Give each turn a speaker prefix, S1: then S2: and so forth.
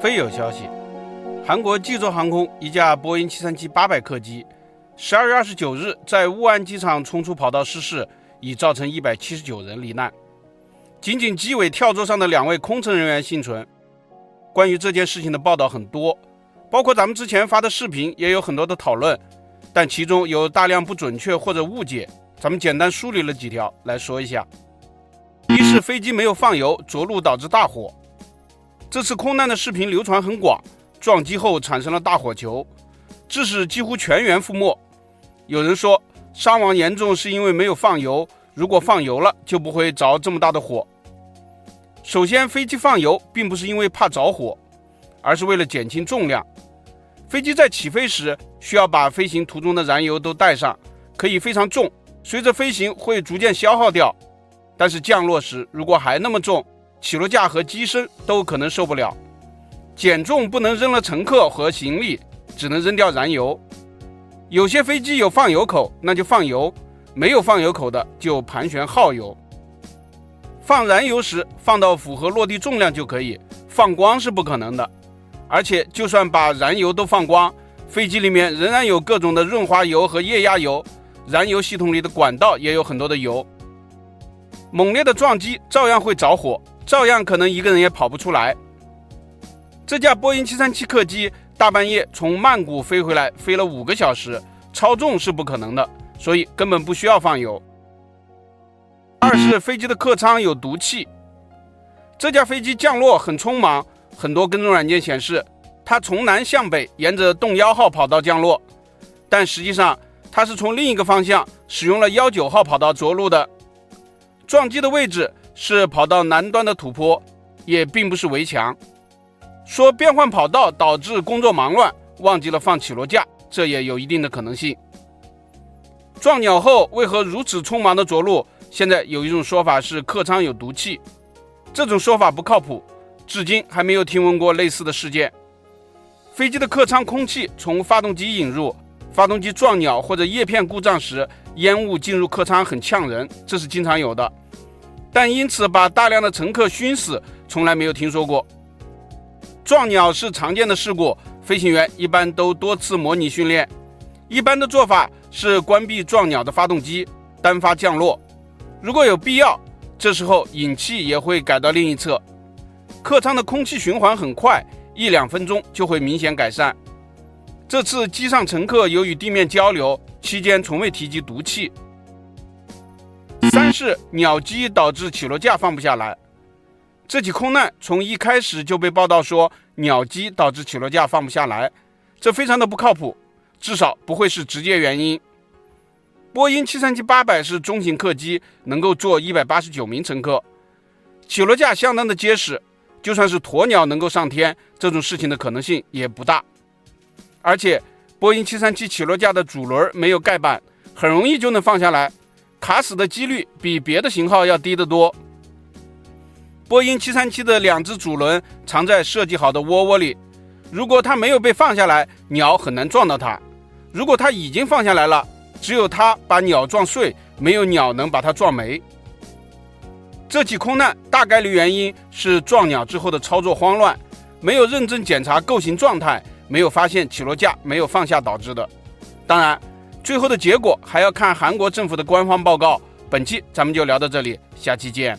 S1: 非有消息，韩国济州航空一架波音737-800客机12月29日在雾安机场冲出跑道失事，已造成179人罹难，仅仅机尾跳座上的2位空乘人员幸存。关于这件事情的报道很多，包括咱们之前发的视频也有很多的讨论，但其中有大量不准确或者误解，咱们简单梳理了几条来说一下。一是飞机没有放油，着陆导致大火。这次空难的视频流传很广，撞击后产生了大火球，致使几乎全员覆没。有人说伤亡严重是因为没有放油，如果放油了就不会着这么大的火。首先，飞机放油并不是因为怕着火，而是为了减轻重量。飞机在起飞时需要把飞行途中的燃油都带上，可以非常重，随着飞行会逐渐消耗掉。但是降落时如果还那么重，起落架和机身都可能受不了。减重不能扔了乘客和行李，只能扔掉燃油。有些飞机有放油口，那就放油；没有放油口的就盘旋耗油。放燃油时放到符合落地重量就可以，放光是不可能的。而且就算把燃油都放光，飞机里面仍然有各种的润滑油和液压油，燃油系统里的管道也有很多的油。猛烈的撞击照样会着火，照样可能一个人也跑不出来。这架波音737客机大半夜从曼谷飞回来，飞了5个小时，超重是不可能的，所以根本不需要放油。二是飞机的客舱有毒气。这架飞机降落很匆忙，很多跟踪软件显示它从南向北沿着洞1号跑道降落，但实际上它是从另一个方向使用了19号跑道着陆的。撞击的位置是跑道南端的土坡，也并不是围墙。说变换跑道导致工作忙乱，忘记了放起落架，这也有一定的可能性。撞鸟后为何如此匆忙的着陆？现在有一种说法是客舱有毒气，这种说法不靠谱，至今还没有听闻过类似的事件。飞机的客舱空气从发动机引入，发动机撞鸟或者叶片故障时，烟雾进入客舱很呛人，这是经常有的，但因此把大量的乘客熏死从来没有听说过。撞鸟是常见的事故，飞行员一般都多次模拟训练。一般的做法是关闭撞鸟的发动机，单发降落。如果有必要，这时候引气也会改到另一侧。客舱的空气循环很快，1-2分钟就会明显改善。这次机上乘客由于地面交流，期间从未提及毒气。三是鸟击导致起落架放不下来。这起空难从一开始就被报道说鸟击导致起落架放不下来，这非常的不靠谱，至少不会是直接原因。波音737-800是中型客机，能够坐189名乘客，起落架相当的结实，就算是鸵鸟能够上天，这种事情的可能性也不大。而且波音737起落架的主轮没有盖板，很容易就能放下来，卡死的几率比别的型号要低得多。波音737的2只主轮藏在设计好的窝窝里，如果它没有被放下来，鸟很难撞到它；如果它已经放下来了，只有它把鸟撞碎，没有鸟能把它撞没。这起空难大概率原因是撞鸟之后的操作慌乱，没有认真检查构型状态，没有发现起落架没有放下导致的。当然，最后的结果还要看韩国政府的官方报告。本期咱们就聊到这里，下期见。